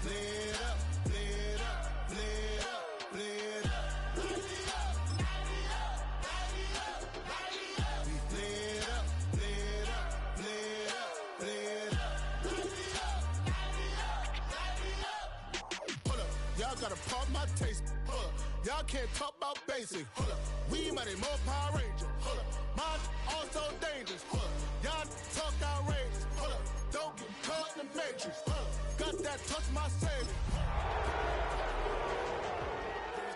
lit up, lit up, lit up, lit up. Y'all gotta pump my taste. Y'all can't talk about basic. We mighty more Power Ranger. Mine also dangerous. Y'all talk outrageous. Don't get caught in the matrix. Got that touch my savior.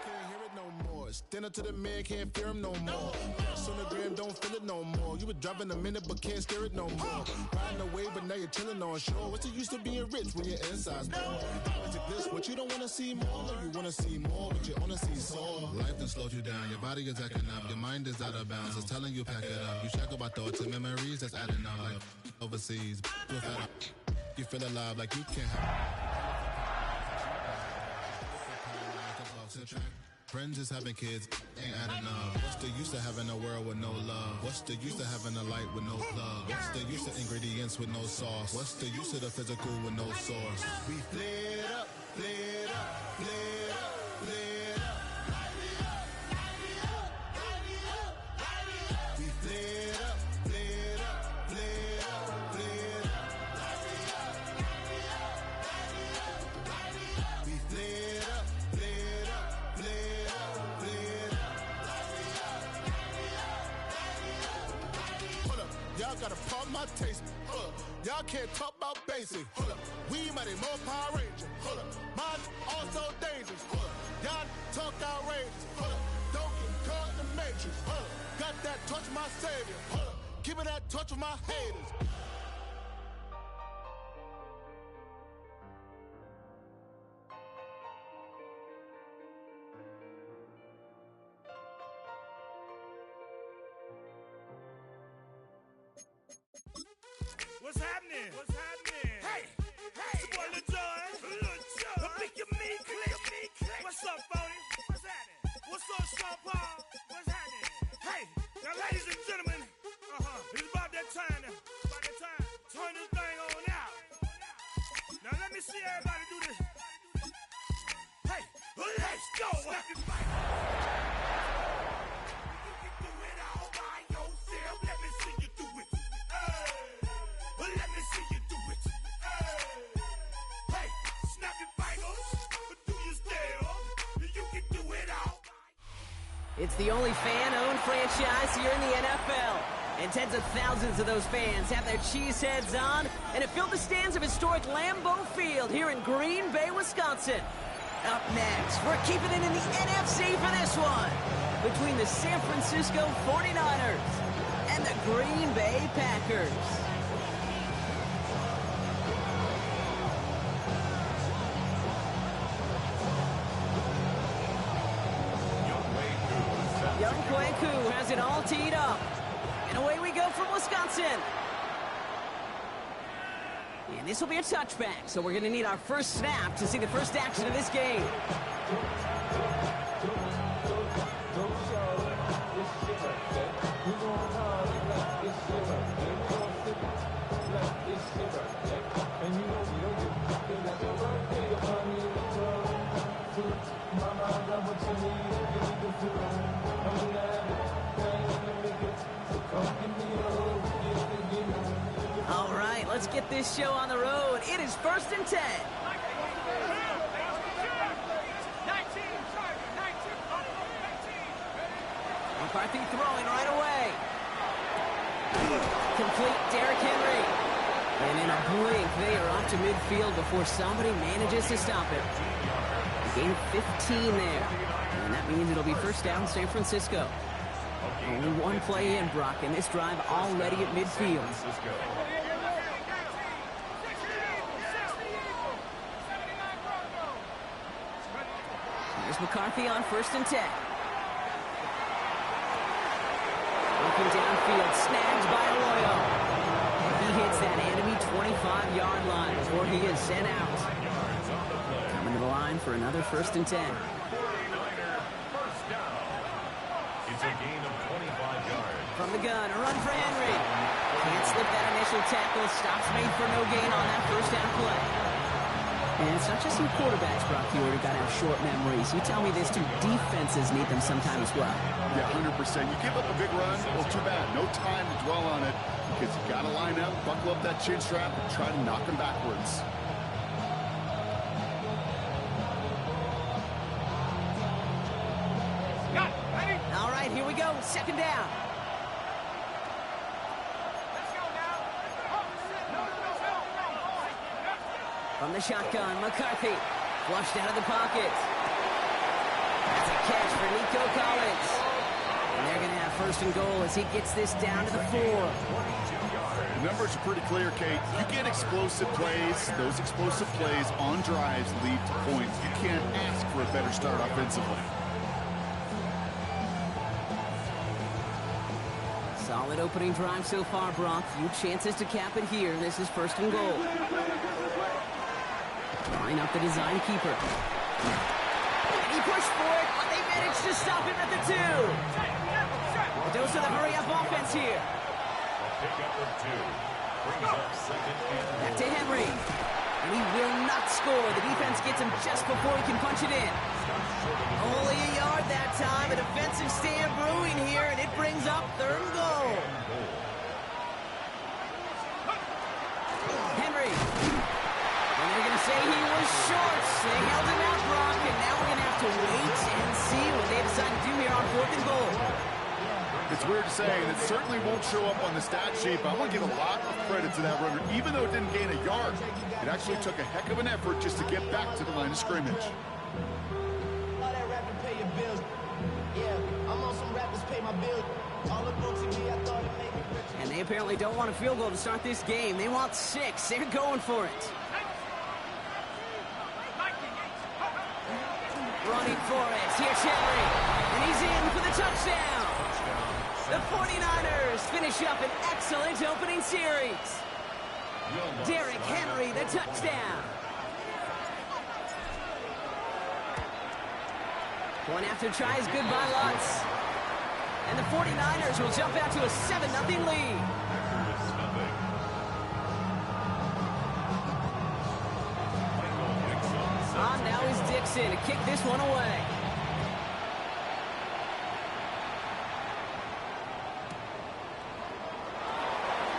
Can't hear it no more. Stand up to the man, can't fear him no more. Sonogram don't feel it no more. You were driving a minute but can't steer it no more. Riding away but now you're chilling on shore. What's the use of being rich when your inside's poor? This what you don't wanna see more. You wanna see more but you wanna see sore. Life done slowed you down. Your body is acting up. Your mind is out of bounds. It's telling you pack it up. You check about thoughts and memories that's adding up. Like overseas. You feel alive like you can't have. Friends is having kids, ain't adding up. What's the use of having a world with no love? What's the use of having a light with no plug? What's the use of ingredients with no sauce? What's the use of the physical with no source? We lit up, lit up, lit up, lit up. We lit up, lit up, lit up, lit up. We lit up, lit up, lit up. Y'all gotta pump my taste. Y'all can't talk about basic. We mighty more Power Ranger. Mine also dangerous. Y'all talk outrageous. Don't get caught in the matrix. Got that touch my savior. Give me that touch with my haters. What's happening? What's happening? Hey, hey, it's your boy Lil Jon. The Pick Your Me Click. What's up, Phony? What's happening? What's up, Sean Paul? What's happening? Hey, now, ladies and gentlemen, it's about that time. Turn this thing on out. Now, let me see everybody do this. Hey, let's go. Snap your fight. You can do it all by yourself. Let me see you do it. Let me see you do it. Hey, snap your fingers, but do you still? You can do it all. It's the only fan-owned franchise here in the NFL. And tens of thousands of those fans have their cheese heads on and have filled the stands of historic Lambeau Field here in Green Bay, Wisconsin. Up next, we're keeping it in the NFC for this one. Between the San Francisco 49ers and the Green Bay Packers. Young Kweku has it all teed up. And away we go from Wisconsin. And this will be a touchback, so we're going to need our first snap to see the first action of this game. All right, let's get this show on the road. It is 1st and 10. McCarthy throwing right away. Complete Derrick Henry. And in a blink, they are off to midfield before somebody manages to stop it. A gain of 15 there. And that means it'll be first down San Francisco. Only one play in, Brock, and this drive already at midfield. Here's McCarthy on 1st and 10. Looking downfield, snagged by Arroyo. And he hits that enemy 25-yard line before he is sent out. Coming to the line for another 1st and 10. It's a gain of 25 yards. From the gun, a run for Henry. Can't slip that initial tackle. Stops made for no gain on that first down play. And it's not just some quarterbacks, Brock, you already got to have short memories. You tell me this too, defenses need them sometime as well. Yeah, 100%. You give up a big run, well, too bad. No time to dwell on it because you got to line up, buckle up that chin strap, and try to knock them backwards. All right, here we go. Second down. From the shotgun, McCarthy flushed out of the pocket. That's a catch for Nico Collins. And they're going to have first and goal as he gets this down to the 4. The numbers are pretty clear, Kate. You get explosive plays. Those explosive plays on drives lead to points. You can't ask for a better start offensively. Solid opening drive so far, Brock. Few chances to cap it here. This is first and goal. Drawing up the design keeper. And he pushed for it, but they managed to stop him at the 2. A dose of the hurry-up offense here. Back to Henry. And he will not score. The defense gets him just before he can punch it in. Only a yard that time. A defensive stand brewing here, and it brings up third and goal. Henry. And they're going to say he was short. They held him out, Brock, and now we're going to have to wait and see what they decide to do here on fourth and goal. It's weird to say, and it certainly won't show up on the stat sheet, but I want to give a lot of credit to that runner. Even though it didn't gain a yard, it actually took a heck of an effort just to get back to the line of scrimmage. And they apparently don't want a field goal to start this game. They want 6. They're going for it. Running for it. Here's Henry. And he's in for the touchdown. The 49ers finish up an excellent opening series. Derrick Henry, the touchdown. Point after try is good by Lutz. And the 49ers will jump out to a 7-0 lead. Now is Dixon to kick this one away.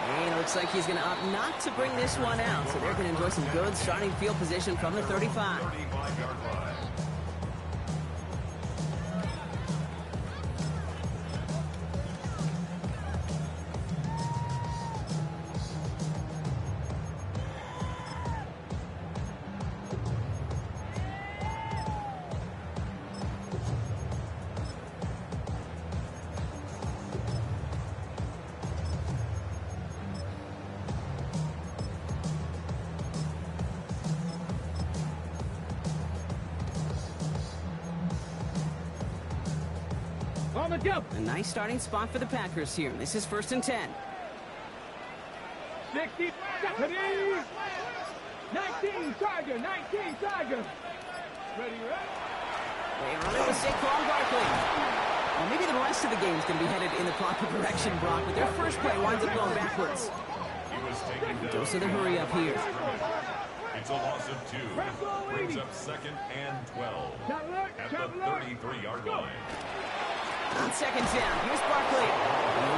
And it looks like he's going to opt not to bring this one out. So they're going to enjoy some good starting field position from the 35. A nice starting spot for the Packers here. This is 1st and 10. 60 seconds. 19 Tiger. 19 Tiger. Ready, right? They run it with Saquon Barkley. Well, maybe the rest of the game is going to be headed in the proper direction, Brock, but their first play winds up going backwards. Dose of the hurry up here. It's a loss of 2. Brings up 2nd and 12 at the 33-yard line. On second down, here's Barkley. He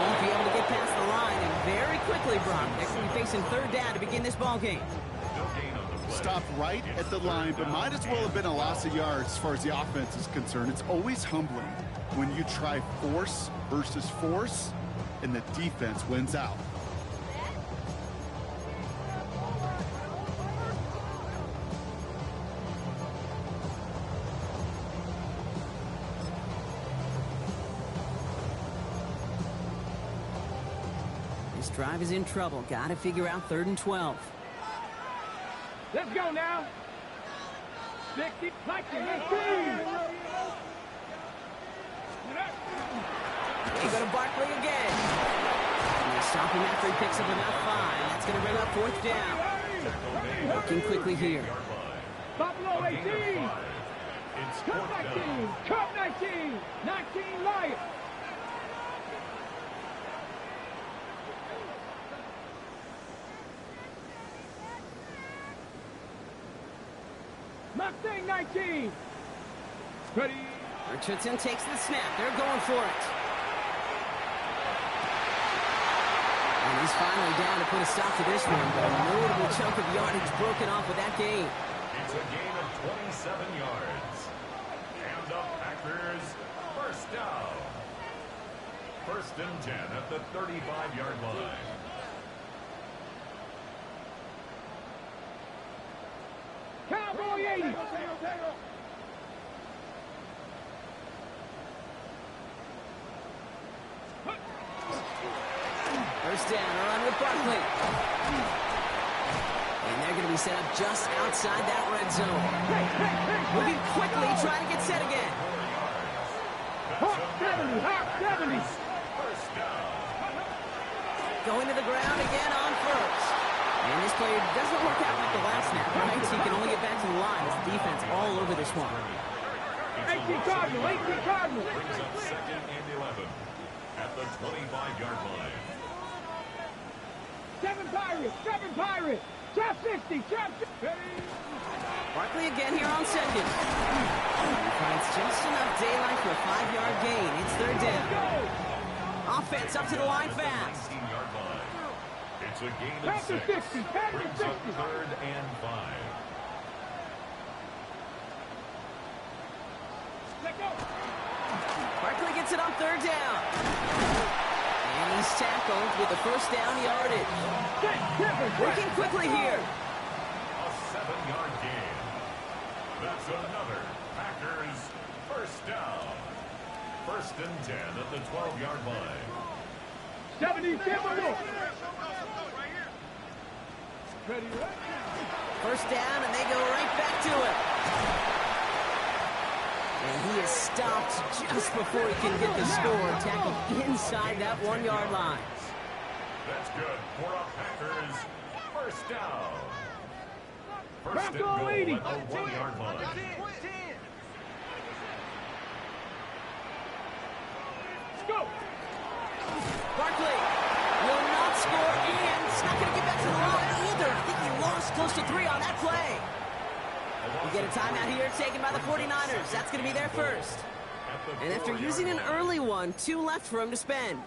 won't be able to get past the line, and very quickly, Brock, they're going to be facing third down to begin this ball game. Stopped right at the line, but might as well have been a loss of yards as far as the offense is concerned. It's always humbling when you try force versus force, and the defense wins out. Drive is in trouble. Got to figure out 3rd and 12. Let's go now. 60, They go to Barkley again. And they stop him after he picks up about 5. That's going to bring up 4th down. Working quickly here. Buffalo 18. Cup 19. Cup 19. 19 Lions. Mustang 19. Ready. Richardson takes the snap. They're going for it. And he's finally down to put a stop to this one, but a notable chunk of yardage broken off with that gain. It's a gain of 27 yards. And the Packers first down. First and 10 at the 35-yard line. Cowboy 80. First down, a run with Barkley. And they're going to be set up just outside that red zone. Moving quickly, trying to get set again. Hawk 70, Hawk 70. Going to the ground again on first. And this play doesn't work out like the last snap, right? So you can only get back to the line as the defense all over this one. 18 Cardinal, 18 Cardinal. Brings up second and 11 at the 25-yard line. 7 Pirates. Trap 60, trap 60. Barkley again here on second. He finds just enough daylight for a 5-yard gain. It's third down. Offense up to the line fast. 19-yard line. It's a gain of Panther 6. 60, Panther Brings 60. up third and 5. Let go. Barkley gets it on third down. And he's tackled with the first down yardage. Working quickly here. A 7-yard gain. That's another Packers first down. First and 10 at the 12-yard line. 70, ready. First down, and they go right back to it. And he is stopped just before he can get the score, tackled inside that 1-yard line. That's good for a Packers first down. First and Bronco goal 80. at the 1-yard line. Let's go. Barkley will not score, and it's not going to get back to the line either. I think he lost close to 3 on that play. We get a timeout here taken by the 49ers. That's going to be their first. And after using an early one, 2 left for him to spend.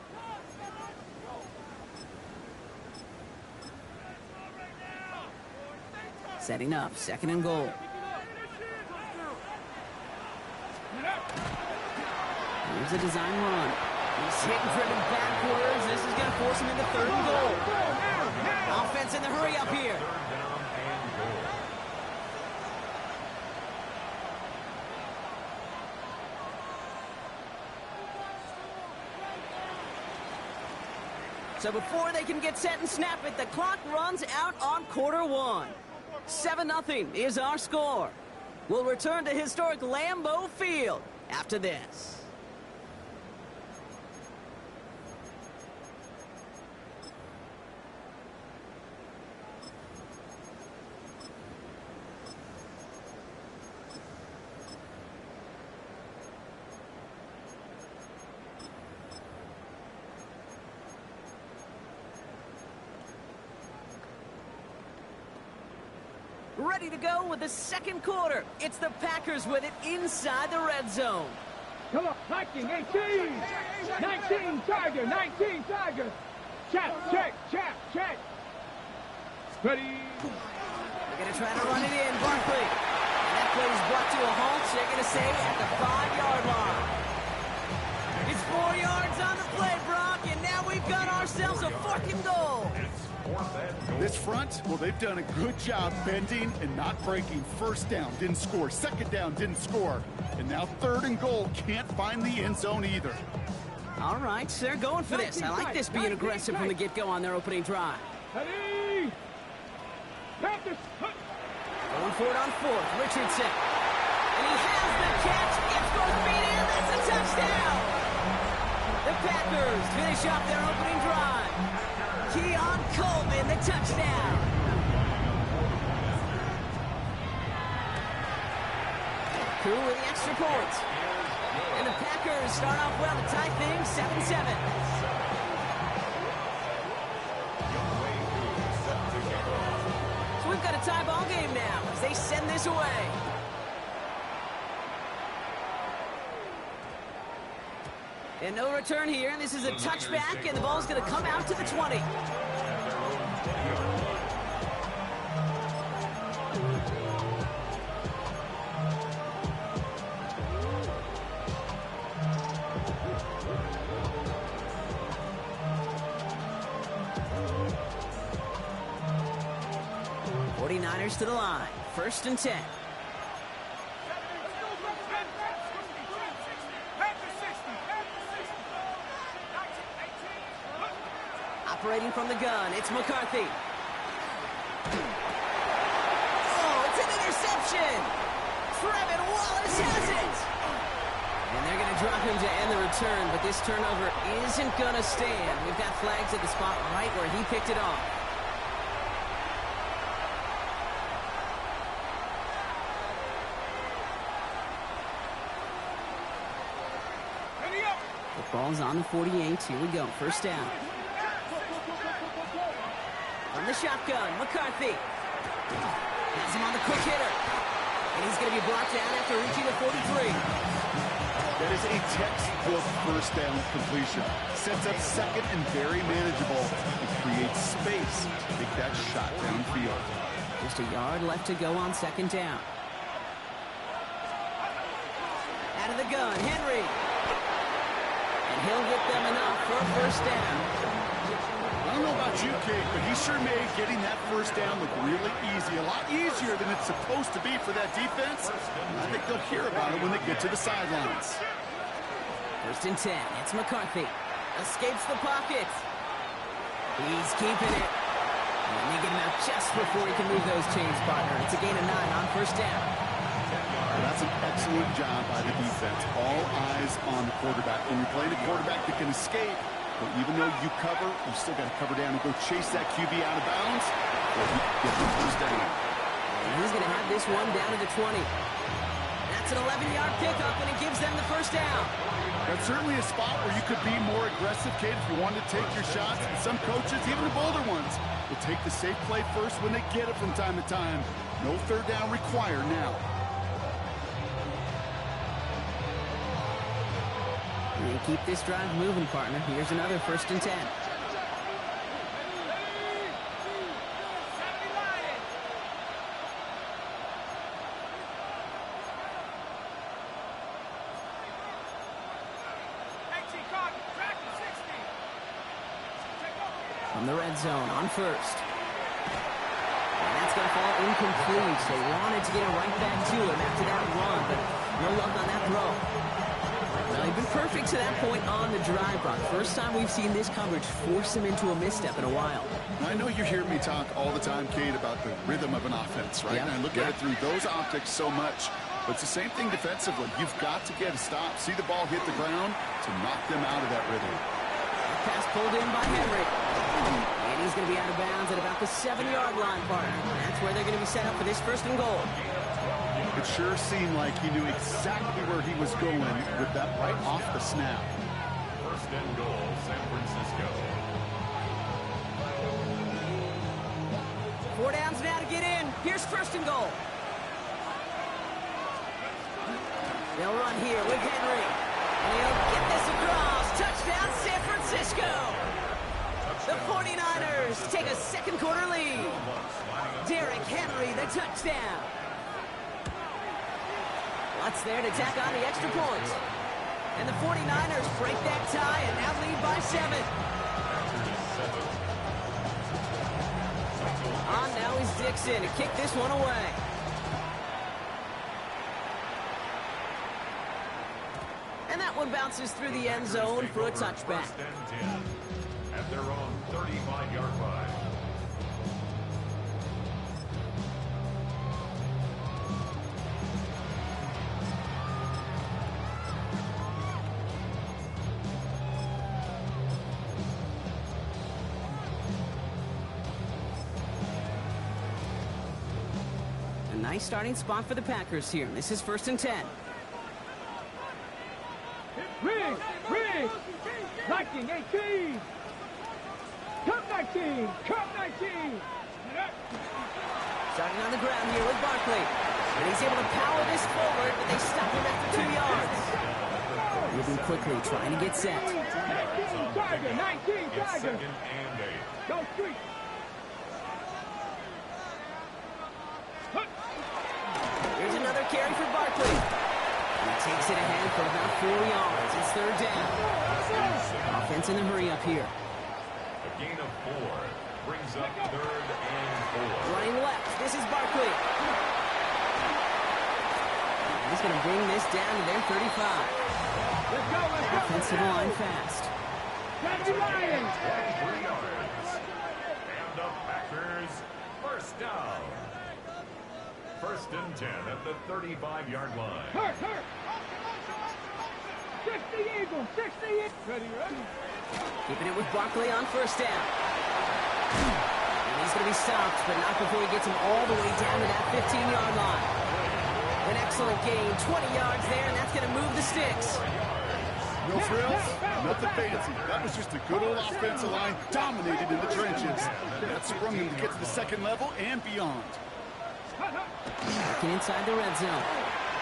Setting up, second and goal. Here's a design run. He's hit and driven backwards. This is going to force him into third and goal. Offense in the hurry up here. Third down and goal. So before they can get set and snap it, the clock runs out on quarter 1. 7-0 is our score. We'll return to historic Lambeau Field after this. Ready to go with the second quarter. It's the Packers with it inside the red zone. Come on, 19, 18. 19, Tiger, 19, Tiger. Check. Ready. They're going to try to run it in, Barkley. And that play is brought to a halt, so they're going to say at the 5-yard line. It's 4 yards on the play, Brock, and now we've got ourselves a 4th and goal. This front, well, they've done a good job bending and not breaking. First down, didn't score. Second down, didn't score. And now third and goal, can't find the end zone either. All right, so they're going for this. I like this being aggressive from the get-go on their opening drive. Ready. Panthers. Going for it on 4th, Richardson. And he has the catch. It's going to be in. That's a touchdown. The Packers finish off their opening drive. Keon Coleman, the touchdown. Cool with the extra point. And the Packers start off well to tie things 7-7. So we've got a tie ball game now as they send this away. And no return here. This is a touchback, and the ball's going to come out to the 20. To the line. 1st and 10. Operating from the gun, it's McCarthy. Oh, it's an interception. Trevin Wallace has it. And they're going to drop him to end the return, but this turnover isn't going to stand. We've got flags at the spot right where he picked it off. Ball's on the 48. Here we go. 1st down. On the shotgun, McCarthy. Has him on the quick hitter. And he's going to be brought down after reaching the 43. That is a textbook 1st down completion. Sets up 2nd and very manageable. It creates space to take that shot downfield. Just a yard left to go on 2nd down. Out of the gun, Henry. He'll get them enough for a 1st down. I don't know about you, Kate, but he sure made getting that 1st down look really easy. A lot easier than it's supposed to be for that defense. I think they'll hear about it when they get to the sidelines. 1st and 10. It's McCarthy. Escapes the pocket. He's keeping it. And they get him out just before he can move those chains, partner. It's a gain of 9 on 1st down. That's an excellent job by the defense. All eyes on the quarterback. When you're playing a quarterback that can escape, but even though you cover, you still got to cover down and go chase that QB out of bounds, or he gets the 1st down. And he's going to have this one down to the 20. That's an 11-yard pickup, and it gives them the 1st down. That's certainly a spot where you could be more aggressive, Kate, if you wanted to take your shots. And some coaches, even the bolder ones, will take the safe play first when they get it from time to time. No 3rd down required now. They keep this drive moving, partner. Here's another 1st and 10. From the red zone on 1st. And that's going to fall incomplete. They wanted to get it right back to him after that run, but no luck on that throw. Well, he's been perfect to that point on the drive, Brock. First time we've seen this coverage force him into a misstep in a while. I know you hear me talk all the time, Kate, about the rhythm of an offense, right? And I look at it through those optics so much. But it's the same thing defensively. You've got to get a stop, see the ball hit the ground to knock them out of that rhythm. Pass pulled in by Henry. And he's going to be out of bounds at about the 7-yard line, partner. That's where they're going to be set up for this 1st and goal. It sure seemed like he knew exactly where he was going with that right off the snap. 1st and goal, San Francisco. 4 downs now to get in. Here's 1st and goal. They'll run here with Henry. And he'll get this across. Touchdown, San Francisco. The 49ers take a 2nd quarter lead. Derrick Henry, the touchdown. Watts there to tack on the extra point. And the 49ers break that tie and now lead by 7. On now is Dixon to kick this one away. And that one bounces through the end zone for a touchback. 1st and 10 at their own 35-yard line. Nice starting spot for the Packers here. This is 1st and 10. Ring! 19, 18! Come 19! Come 19! Starting on the ground here with Barkley. And he's able to power this forward, but they stop him after 2 yards. Moving quickly, trying to get set. 19 Tiger, 19 It's Tiger. second and 8. Go street. Here's another carry for Barkley. He takes it ahead for about 4 yards. It's third down. Offense in a hurry up here. A gain of 4 brings up third and 4. Running left. This is Barkley. He's going to bring this down to their 35. Let's go, let's go. Offensive line fast. Gotta be lying. 23 yards. And the Packers first down. First and 10 at the 35-yard line. Hurt, hurt. 60 Eagles, 60 Eagles. Ready, ready. Keeping it with Barkley on first down. And he's going to be stopped, but not before he gets him all the way down to that 15-yard line. An excellent gain, 20 yards there, and that's going to move the sticks. No frills, nothing fancy. That was just a good old offensive line dominated in the trenches. That sprung him to get to the second level and beyond. Working inside the red zone.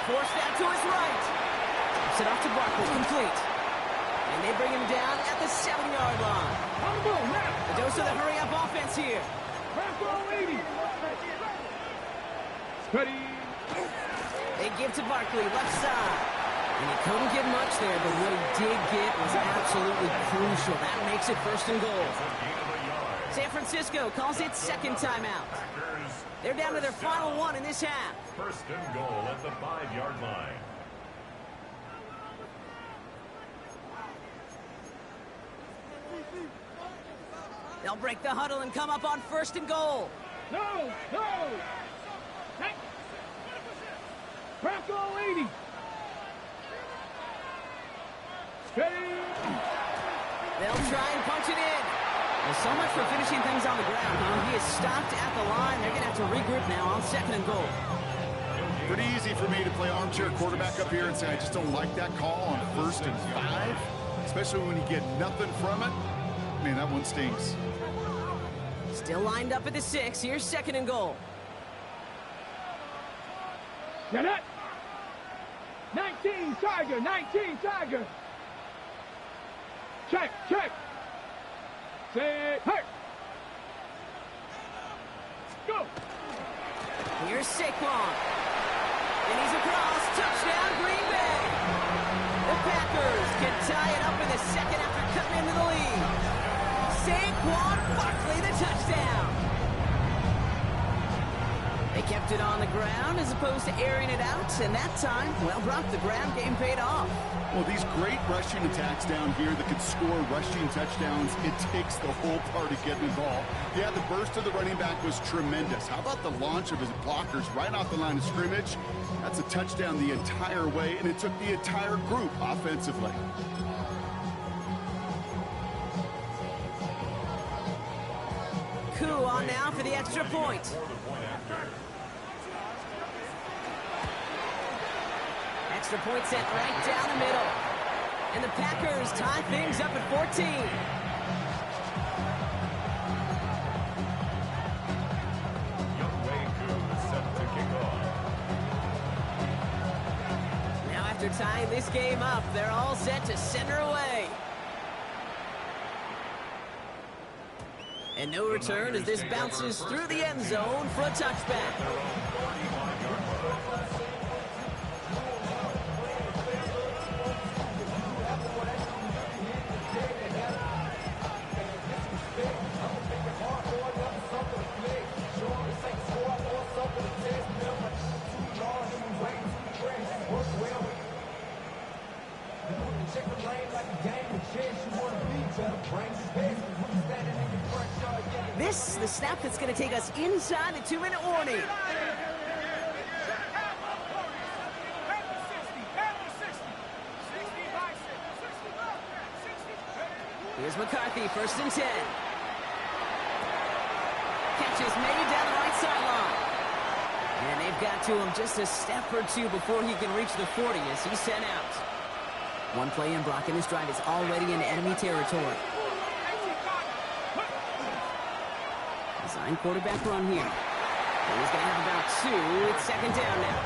Forced out to his right. Tips it off to Barkley, complete. And they bring him down at the 7-yard line. On the move now. A dose of the hurry-up offense here. Franco 80. Ready. They give to Barkley, left side. And he couldn't get much there, but what he did get was absolutely crucial. That makes it first and goal. San Francisco calls it second timeout. They're down to their final one in this half. First and goal at the 5-yard line. They'll break the huddle and come up on first and goal. No, no. Hey. Franco 80. Steady. They'll try and punch it in. Well, so much for finishing things on the ground, huh? He is stopped at the line. They're going to have to regroup now on second and goal. Pretty easy for me to play armchair quarterback up here and say I just don't like that call on first and 5, especially when you get nothing from it. Man, that one stings. Still lined up at the 6. Here's second and goal. Get it. 19 Tiger, 19 Tiger. Check, check. Say, hey. Go. Here's Saquon. And he's across. Touchdown, Green Bay. The Packers can tie it up in the second after cutting into the lead. Saquon Barkley, the touchdown. They kept it on the ground as opposed to airing it out, and that time, well, Brock, the ground game paid off. Well, these great rushing attacks down here that can score rushing touchdowns, it takes the whole party getting involved. Yeah, the burst of the running back was tremendous. How about the launch of his blockers right off the line of scrimmage? That's a touchdown the entire way, and it took the entire group offensively. Coup on now for the extra point. Extra point set right down the middle. And the Packers tie things up at 14. Now after tying this game up, they're all set to send her away. And no return as this bounces through the end zone for a touchback. This is the snap that's going to take us inside the 2-minute warning. Here's McCarthy, first and 10. Catches made down the right sideline. And they've got to him just a step or two before he can reach the 40 as he's sent out. One play in, Brock, and this drive is already in enemy territory. Design quarterback run here. And he's going to have about 2. It's second down now.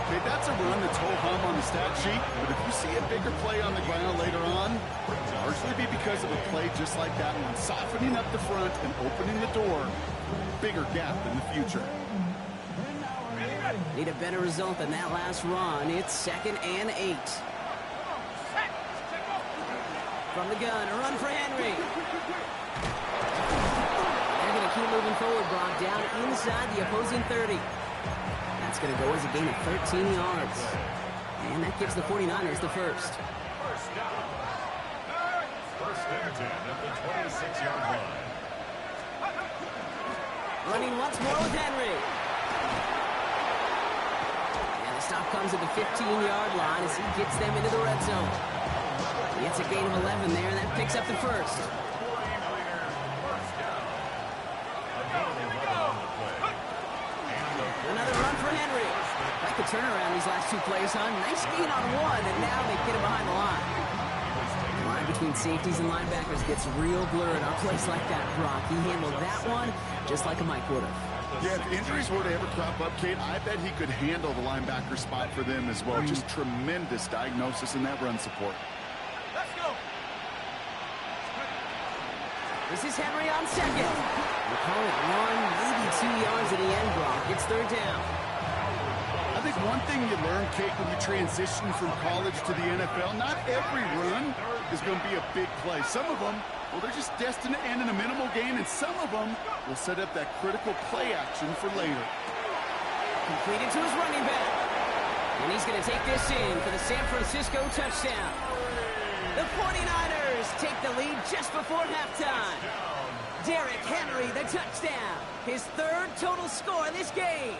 Okay, that's a run that's ho-hum on the stat sheet, but if you see a bigger play on the ground later on, it'll largely be because of a play just like that one, softening up the front and opening the door, bigger gap in the future. Need a better result than that last run. It's 2nd and 8. From the gun, a run for Henry. They're going to keep moving forward, Brock, down inside the opposing 30. That's going to go as a gain of 13 yards. And that gives the 49ers the first. First down. 1st and 10 at the 26-yard line. Running once more with Henry. And the stop comes at the 15-yard line as he gets them into the red zone. It's a gain of 11 there, and that picks up the first. Another run for Henry. Like the turnaround these last 2 plays, huh? Nice gain on 1, and now they get him behind the line. The line between safeties and linebackers gets real blurred on plays like that, Brock. He handled that one just like a Mike would have. Yeah, if injuries were to ever crop up, Kate, I bet he could handle the linebacker spot for them as well. Just tremendous diagnosis in that run support. Let's go. This is Henry on 2nd. We'll call it 1, maybe 2 yards at the end, Brock. It's 3rd down. I think one thing you learn, Kate, when you transition from college to the NFL, not every run is going to be a big play. Some of them, well, they're just destined to end in a minimal gain, and some of them will set up that critical play action for later. Completed to his running back. And he's going to take this in for the San Francisco touchdown. The 49ers take the lead just before halftime. Derrick Henry, the touchdown. His 3rd total score this game.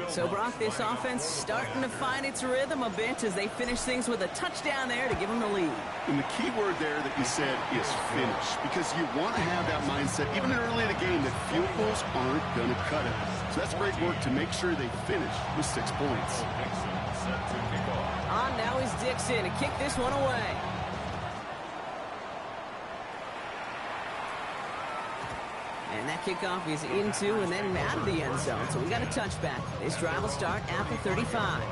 So, Brock, this offense starting to find its rhythm a bit as they finish things with a touchdown there to give them the lead. And the key word there that you said is finish, because you want to have that mindset, even early in the game, that field goals aren't going to cut it. So that's great work to make sure they finish with 6 points. On now is Dixon to kick this one away. And that kickoff is into and then out of the end zone. So we got a touchback. This drive will start at the 35.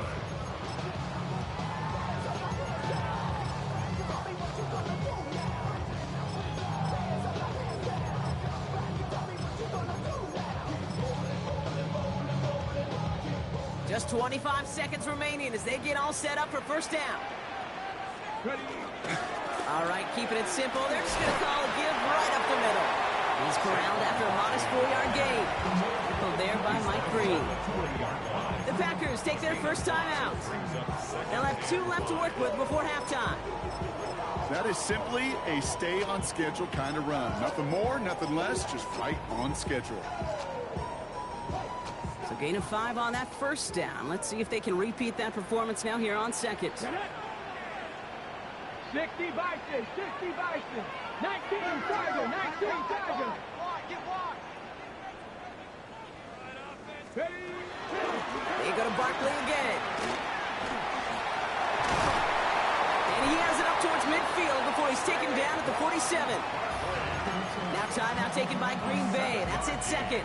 Just 25 seconds remaining as they get all set up for first down. All right, keeping it simple. They're just going to call a give right up the middle. He's corralled after a modest 4-yard gain. Tackled there by Mike Green. The Packers take their first time out. They'll have 2 left to work with before halftime. That is simply a stay-on-schedule kind of run. Nothing more, nothing less, just right on schedule. So gain of 5 on that first down. Let's see if they can repeat that performance now here on 2nd. 60 Bison, 60 Bison, 19 Tiger, 19 Tiger. They go to Barkley again. And he has it up towards midfield before he's taken down at the 47. Now timeout taken by Green Bay. That's it, 2nd.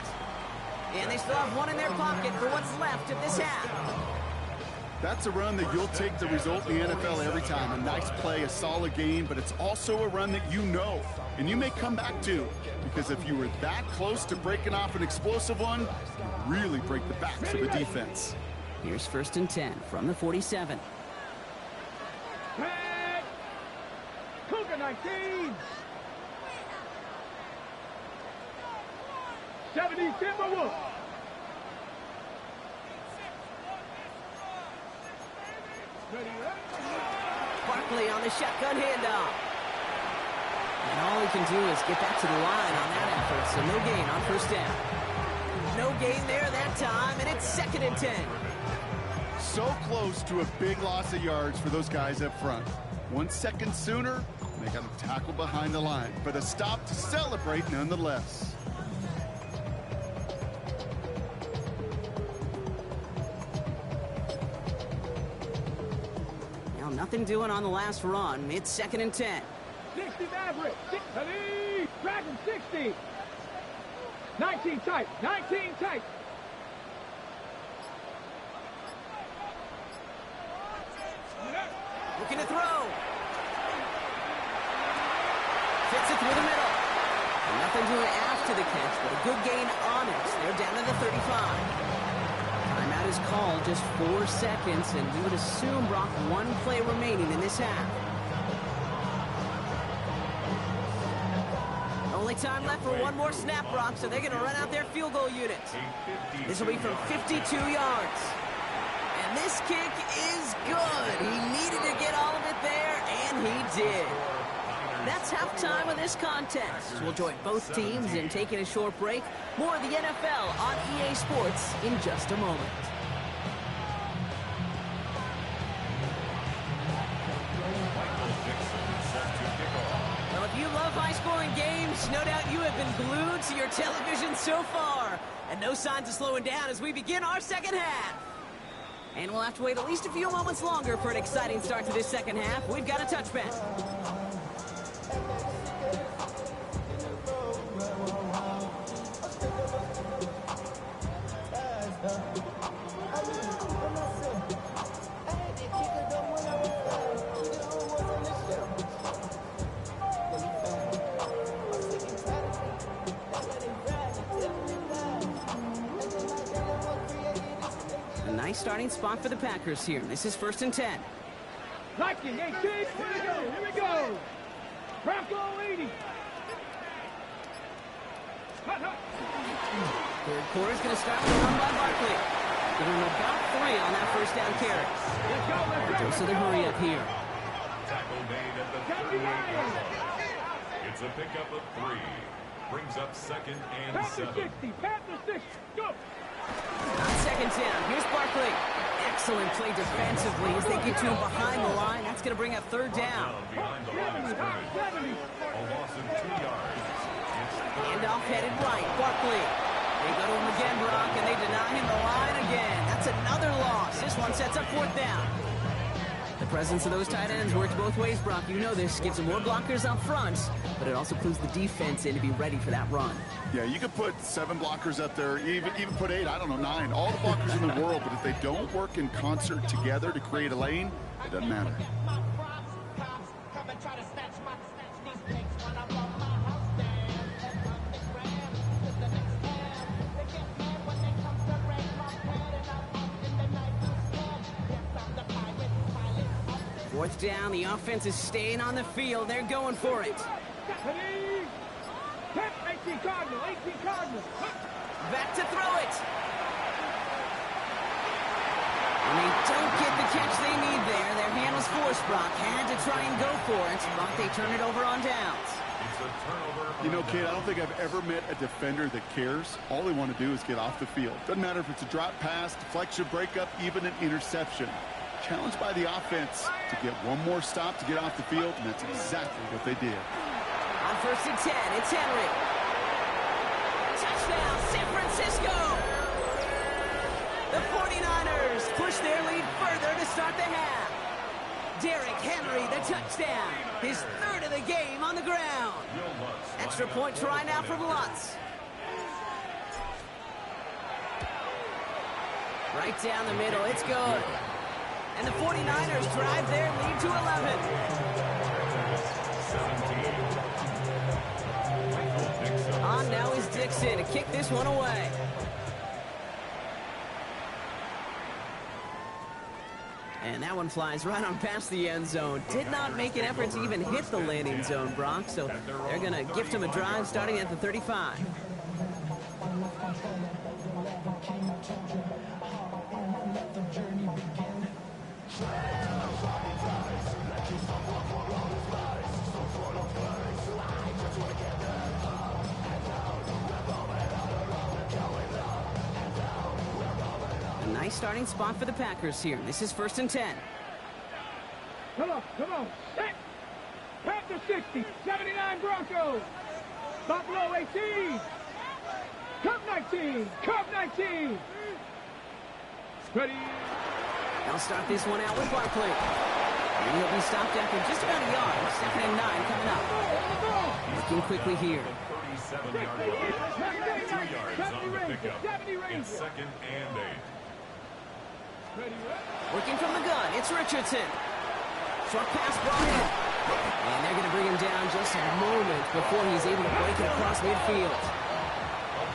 And they still have 1 in their pocket for what's left of this half. That's a run that you'll take the result in the NFL every time. A nice play, a solid game, but it's also a run that you know, and you may come back to, because if you were that close to breaking off an explosive one, you really break the backs of the defense. Here's 1st and 10 from the 47. Cougar 19. 70 Timberwolves. Barkley on the shotgun handoff. And all he can do is get back to the line on that effort, so no gain on first down. No gain there that time, and it's 2nd and 10. So close to a big loss of yards for those guys up front. 1 second sooner, they got a tackle behind the line, but a stop to celebrate nonetheless. Nothing doing on the last run. It's 2nd and 10. 60 Maverick. 60. Dragon 60. 19 tight. 19 tight. Looking to throw. Fits it through the middle. And nothing doing after the catch, but a good gain on it. They're down to the 35. Timeout is called, just 4 seconds, and we would assume, Brock, 1 play remaining in this half. Only time left for 1 more snap, Brock, so they're going to run out their field goal unit. This will be from 52 yards. And this kick is good. He needed to get all of it there, and he did. That's halftime of this contest. We'll join both teams in taking a short break. More of the NFL on EA Sports in just a moment. Well, if you love high-scoring games, no doubt you have been glued to your television so far. And no signs of slowing down as we begin our second half. And we'll have to wait at least a few moments longer for an exciting start to this second half. We've got a touchback. Nice starting spot for the Packers here. This is 1st and 10. Liking 18. Here we go. Bronco 80. Third quarter is going to start with a run by Barkley. Giving him about 3 on that first down carry. Dose of the hurry up here. Tackle made at the 38-yard line. It's a pickup of 3. Brings up 2nd and 7. 60. Panther 60. Go. On 2nd down, here's Barkley. Excellent play defensively as they get to him behind the line. That's going to bring up 3rd down. Behind the line of scrimmage. A loss of 2 yards. Handoff headed right. Barkley. They go to him again, Brock, and they deny him the line again. That's another loss. This one sets up 4th down. The presence of those tight ends works both ways, Brock. You know this. Gives them more blockers up front, but it also clues the defense in to be ready for that run. Yeah, you could put 7 blockers up there, even put 8, I don't know, 9. All the blockers in the world, but if they don't work in concert together to create a lane, it doesn't matter. Fourth down, the offense is staying on the field. They're going for it. 18 Cardinal, 18 Cardinal. Back to throw it. And they don't get the catch they need there. Their hand was forced, Brock. Had to try and go for it, but they turn it over on downs. You know, kid, I don't think I've ever met a defender that cares. All they want to do is get off the field. Doesn't matter if it's a drop pass, deflection, breakup, even an interception. Challenged by the offense to get one more stop to get off the field, and that's exactly what they did. On 1st and 10, it's Henry. Touchdown, San Francisco! The 49ers push their lead further to start the half. Derrick Henry, the touchdown. His 3rd of the game on the ground. Extra point try now from Lutz. Right down the middle, it's good. And the 49ers drive their lead to 11. 17. On now is Dixon to kick this one away. And that one flies right on past the end zone. Did not make an effort to even hit the landing zone, Brock. So they're going to gift him a drive starting at the 35. A nice starting spot for the Packers here. This is 1st and 10. Come on. Set. Panther 60, 79 Broncos. Buffalo 18. Cub 19. Ready. They'll start this one out with Barkley. And he'll be stopped after just about a yard. 2nd and 9 coming up. Looking quickly here. 37-yard line. 2 yards on the pickup. It's 2nd and 8. Working from the gun, it's Richardson. Short pass brought in. And they're going to bring him down just a moment before he's able to break it across midfield.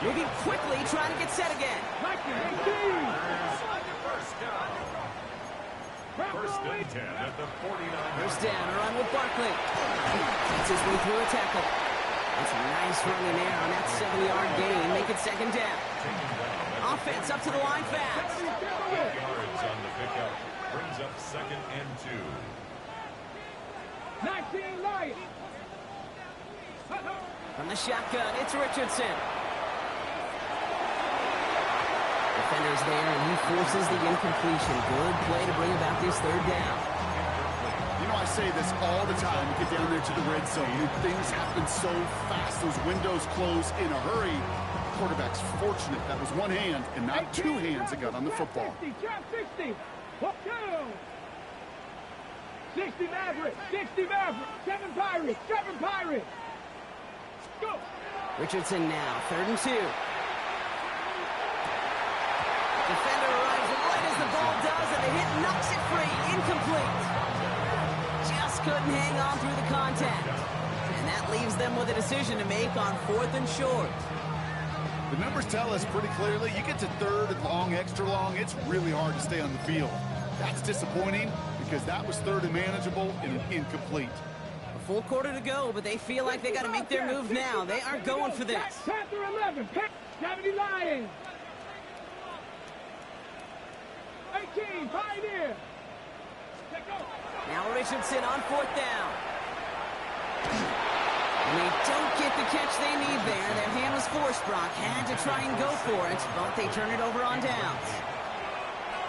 Moving quickly, trying to get set again. First and 10 at the 49. First down, a run with Barkley. Gets his way through a tackle. That's a nice running there on that 7-yard gain. Make it second down. Offense up to the line fast. 8 yards on the pickup. Brings up second and 2. 19 Lions. From the shotgun, it's Richardson. Defender's there, and he forces the incompletion. Good play to bring about this third down. You know, I say this all the time. You get down there to the red zone, and things happen so fast. Those windows close in a hurry. Quarterback's fortunate. That was one hand and not two hands that got on the football. 60. 60 Mavericks. 60 Mavericks. 7 Pirates. 7 Pirates. Go. Richardson now, 3rd and 2. Defender arrives right as the ball does, and the hit knocks it free. Incomplete. Just couldn't hang on through the contact. And that leaves them with a decision to make on 4th and short. The numbers tell us pretty clearly, you get to 3rd and long, extra long, it's really hard to stay on the field. That's disappointing because that was 3rd and manageable and incomplete. A full quarter to go, but they feel like they got to make their move now. They are going for this. Panther 11. 70 Lions. 18 Pioneer. Now Richardson on 4th down. And they don't get the catch they need there. Their hand was forced, Brock. Had to try and go for it, but they turn it over on downs.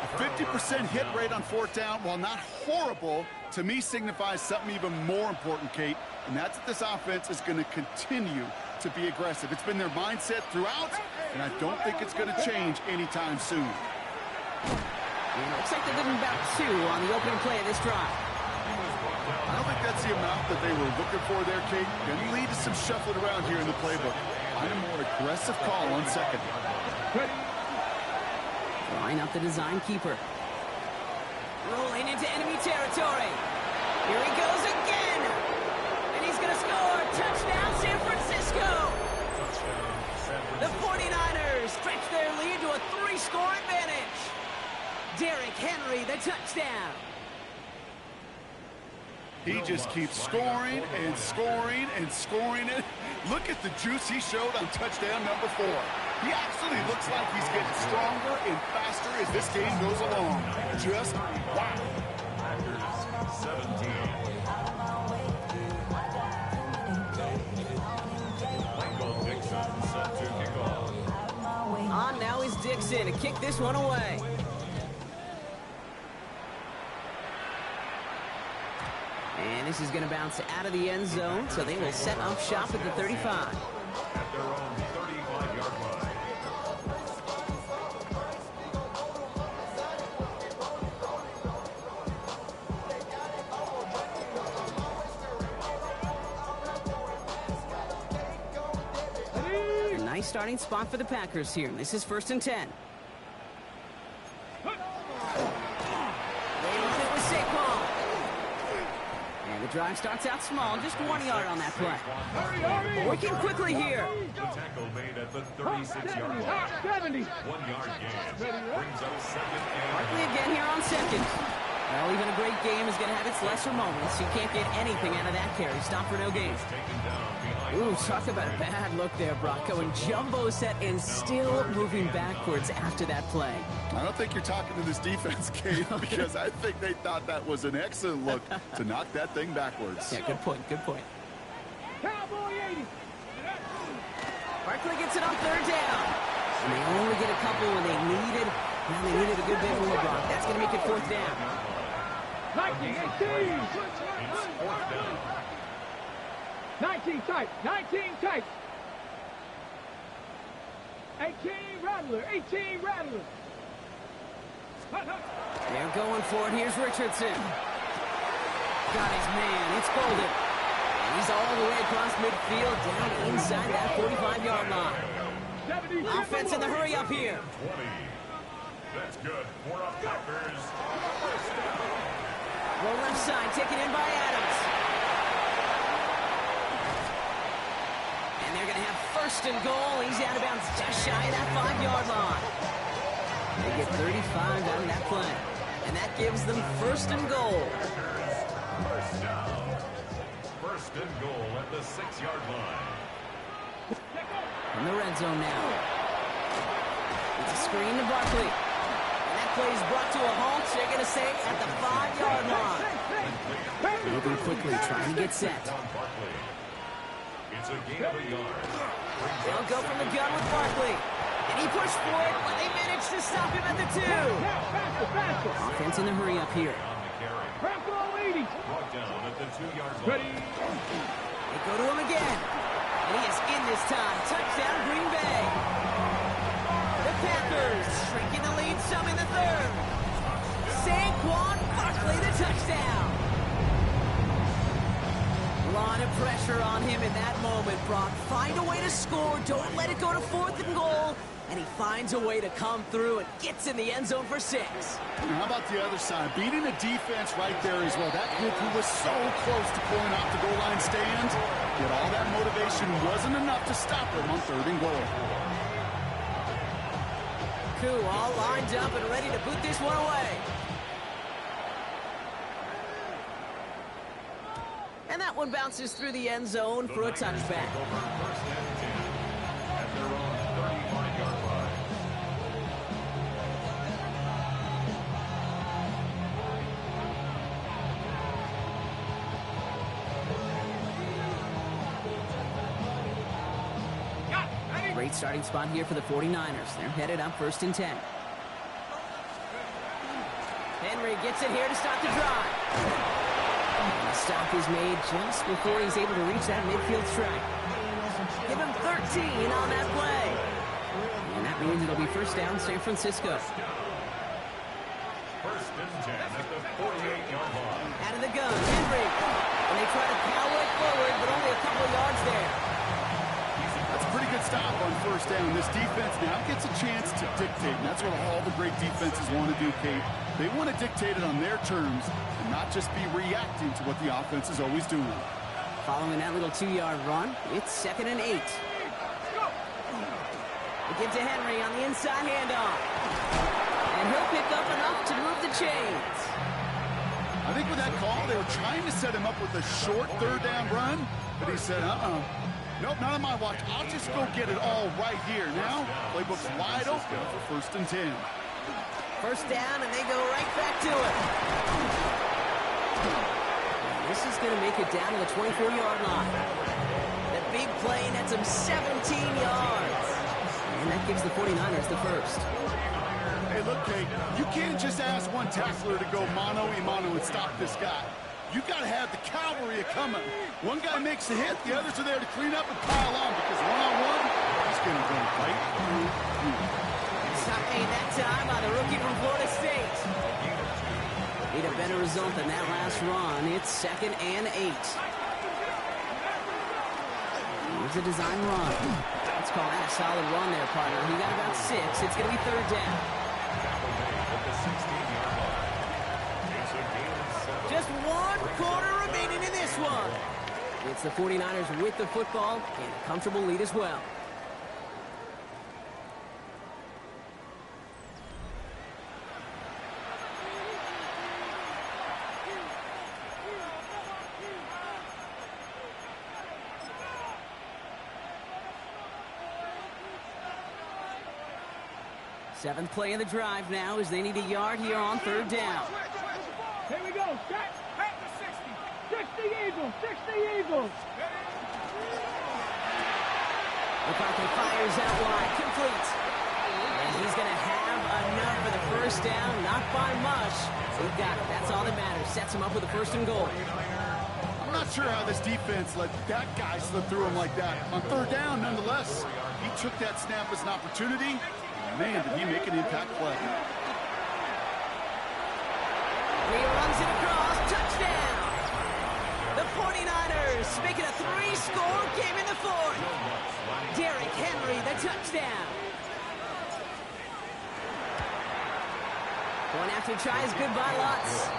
A 50% hit rate on 4th down, while not horrible, to me signifies something even more important, Kate, and that's that this offense is going to continue to be aggressive. It's been their mindset throughout, and I don't think it's going to change anytime soon. And it looks like they're getting about 2 on the opening play of this drive. I don't think that's the amount that they were looking for there, Kate. Going to lead to some shuffling around here in the playbook. Find a more aggressive call on 2nd. Line up the design keeper. Rolling into enemy territory. Here he goes again. And he's going to score. Touchdown, San Francisco. The 49ers stretch their lead to a 3-score advantage. Derrick Henry, the touchdown. He just keeps scoring and scoring and scoring it. Look at the juice he showed on touchdown number 4. He actually looks like he's getting stronger and faster as this game goes along. Just wow. Packers 17. Michael Dixon set to kick off. On now is Dixon to kick this one away. And this is going to bounce out of the end zone, so they will set up shop at the 35. At their own 35-yard line. A nice starting spot for the Packers here. This is 1st and 10. Drive starts out small, just 1 yard on that play. Working quickly here. The tackle made at the 36-yard line. 1-yard gain. Brings up second and Barkley again here on 2nd. Well, even a great game is going to have its lesser moments. You can't get anything out of that carry. Stop for no gain. Ooh, talk about a bad look there, Brock. Going jumbo set and still moving backwards after that play. I don't think you're talking to this defense, Kate, because I think they thought that was an excellent look to knock that thing backwards. Yeah, good point, good point. Cowboy 80. Barkley gets it on 3rd down. And they only get a couple when they needed a good bit more, Brock. That's going to make it 4th down. 19 tight. 19 tight. 18 Rattler. 18 Rattler. They're going for it. Here's Richardson. Got his man. It's Golden. And he's all the way across midfield, down inside that 45-yard line. Offense in the hurry up here. 20. That's good for a Packers. First down. Low left side, taken in by Adams. And they're going to have first and goal. He's out of bounds just shy of that 5-yard line. They get 35 out of that play. And that gives them first and goal. First down. First and goal at the 6-yard line. In the red zone now. It's a screen to Barkley. And that play is brought to a halt. They're going to say at the 5-yard line. Moving quickly, trying to get set. It's a gain of a yard. They'll go from the gun with Barkley. And he pushed for it, but they managed to stop him at the 2. Offense in a hurry up here. Brought down at the 2-yard line. They go to him again. And he is in this time. Touchdown, Green Bay. The Packers shrinking the lead some in the 3rd. Saquon Barkley, the touchdown. A lot of pressure on him in that moment, Brock. Find a way to score. Don't let it go to 4th and goal. And he finds a way to come through and gets in the end zone for 6. And how about the other side? Beating the defense right there as well. That group who was so close to pulling off the goal line stand, yet all that motivation wasn't enough to stop them on 3rd and goal. Koo all lined up and ready to boot this one away. And that one bounces through the end zone for a touchback. First and 10 at their own 35-yard line. Great starting spot here for the 49ers. They're headed up 1st and 10. Henry gets it here to start the drive. The stop is made just before he's able to reach that midfield stripe. Give him 13 on that play. And that means it'll be first down San Francisco. First and 10 at the 48-yard line. Out of the gun, Henry. And they try to power it forward, but only a couple of yards there. That's a pretty good stop on first down. This defense now gets a chance to dictate, and that's what all the great defenses want to do, Kate. They want to dictate it on their terms and not just be reacting to what the offense is always doing. Following that little 2-yard run, it's 2nd and 8. They give to Henry on the inside handoff. And he'll pick up enough to move the chains. I think with that call, they were trying to set him up with a short 3rd down run, but he said, nope, not on my watch. I'll just go get it all right here. Now, playbook's wide open for 1st and 10. First down, and they go right back to it. This is going to make it down to the 24-yard line. That big play nets him 17 yards. And that gives the 49ers the first. Hey, look, Kate, you can't just ask one tackler to go mano-a-mano and stop this guy. You got to have the cavalry coming. One guy makes the hit, the others are there to clean up and pile on, because one-on-one, he's going to go right through you. Stop made that time by the rookie from Florida State. Need a better result than that last run. It's 2nd and 8. Here's a design run. Let's call that a solid run there, partner. He got about 6. It's going to be 3rd down. Just 1 quarter remaining in this one. It's the 49ers with the football and a comfortable lead as well. Seventh play of the drive now as they need a yard here on 3rd down. Here we go. Set. Back to 60. 60 Eagles. 60 Eagles. McCarthy fires out wide. Complete. And he's going to have enough for the first down. Not by much. He got it. That's all that matters. Sets him up with a 1st and goal. I'm not sure how this defense let that guy slip through him like that. On 3rd down, nonetheless, he took that snap as an opportunity. Man, did he make an impact play. He runs it across. Touchdown! The 49ers making a 3-score game in the 4th. Derrick Henry, the touchdown. Going after tries goodbye lots.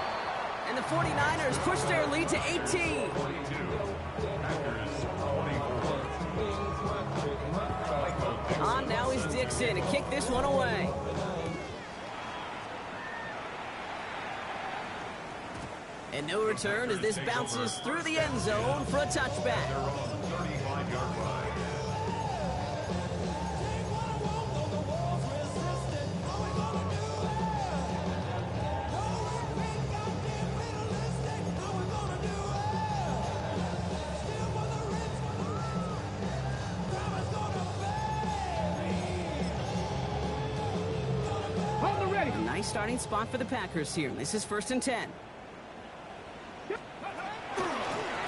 And the 49ers push their lead to 18. 22. Packers 24. On now is Dixon to kick this one away. And no return as this bounces through the end zone for a touchback. They're on the 35-yard line. A nice starting spot for the Packers here. This is 1st and 10.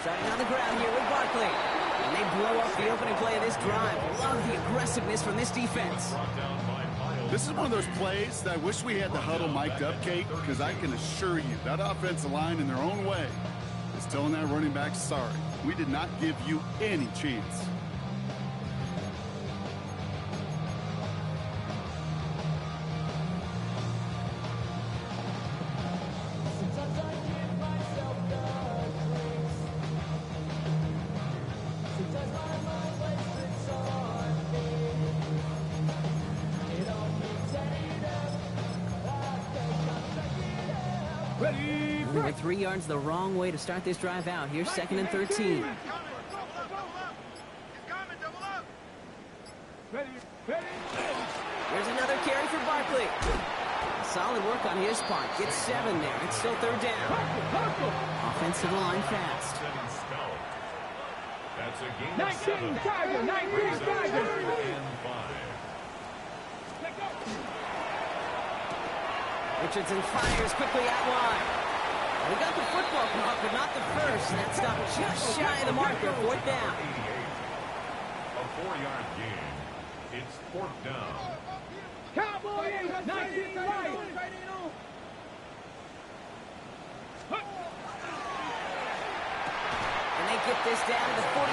Starting on the ground here with Barkley. And they blow up the opening play of this drive. Love the aggressiveness from this defense. This is one of those plays that I wish we had the huddle mic'd up, Kate, because I can assure you that offensive line in their own way is telling that running back, sorry, we did not give you any chance. We were 3 yards the wrong way to start this drive out. Here's 2nd and 13. There's another carry for Barkley. Solid work on his part. Gets 7 there. It's still 3rd down. Offensive line fast. That's a gain of 19 7. Tiger, 19 Tiger. And 5. Richardson fires quickly out wide. We got the football clock, but not the first. That stopped just shy of the marker. 4th down. 88. A 4-yard gain. It's 4th down. Cowboys, 19 right. And they get this down to the 44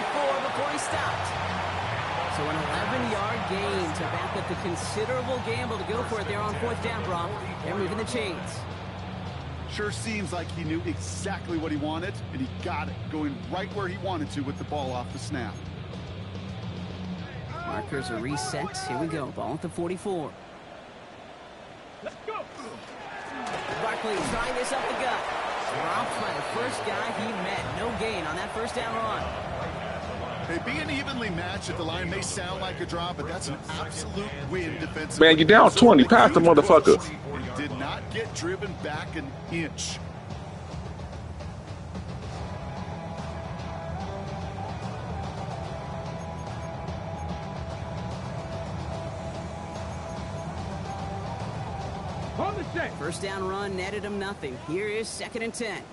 before he stopped. So an 11-yard gain to back up the considerable gamble to go for it there on 4th down, Brock. They're moving the chains. Sure seems like he knew exactly what he wanted, and he got it, going right where he wanted to with the ball off the snap. Markers are reset. Here we go. Ball at the 44. Let's go. Barkley trying this up the gut. Dropped by the first guy he met. No gain on that 1st down run. Hey, being evenly matched at the line may sound like a drop, but that's an absolute win defensively. Man, you're down 20. Pass the motherfucker. He did not get driven back an inch. On the set. 1st down run netted him nothing. Here is 2nd and 10.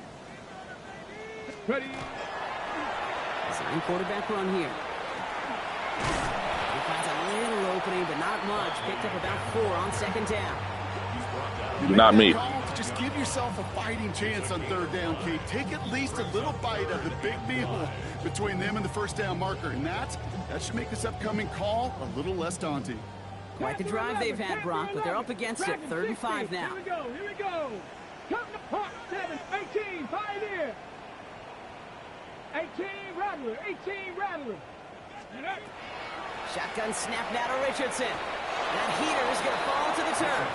Ready. Sign quarterback run here. He finds a little opening, but not much. Picked up about 4 on 2nd down. Not me. Just give yourself a fighting chance on 3rd down, Kate. Take at least a little bite of the big meal between them and the 1st down marker. And that should make this upcoming call a little less daunting. Quite the drive they've had, Brock, but they're up against it. 3rd and 5 now. Here we go, here we go. Come to Park, 7, 18, Pioneer. 18, Rattler, 18, Rattler. Shotgun snap now to Richardson. That heater is going to fall to the turf.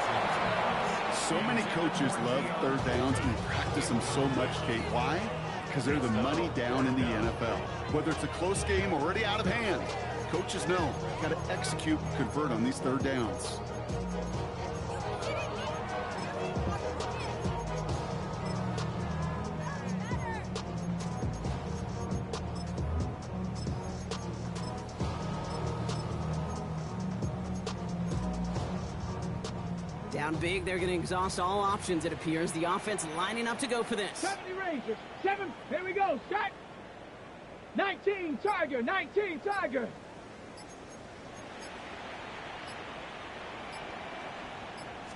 So many coaches love 3rd downs and they practice them so much, Kate. Why? Because they're the money down in the NFL. Whether it's a close game already out of hand, coaches know got to execute and convert on these 3rd downs. Down big, they're going to exhaust all options, it appears. The offense lining up to go for this. 70 Rangers, 7, here we go, shot. 19, Tiger, 19, Tiger.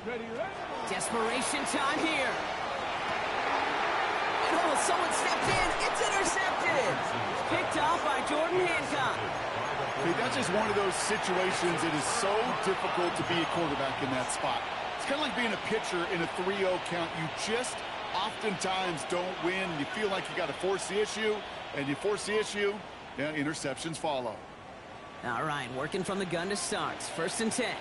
Ready, ready. Desperation time here. Oh, someone stepped in. It's intercepted. Picked off by Jordan Hancock. Okay, that's just one of those situations that is so difficult to be a quarterback in that spot. It's kind of like being a pitcher in a 3-0 count. You just oftentimes don't win. You feel like you got to force the issue, and you force the issue, yeah, interceptions follow. All right, working from the gun to start. 1st and 10.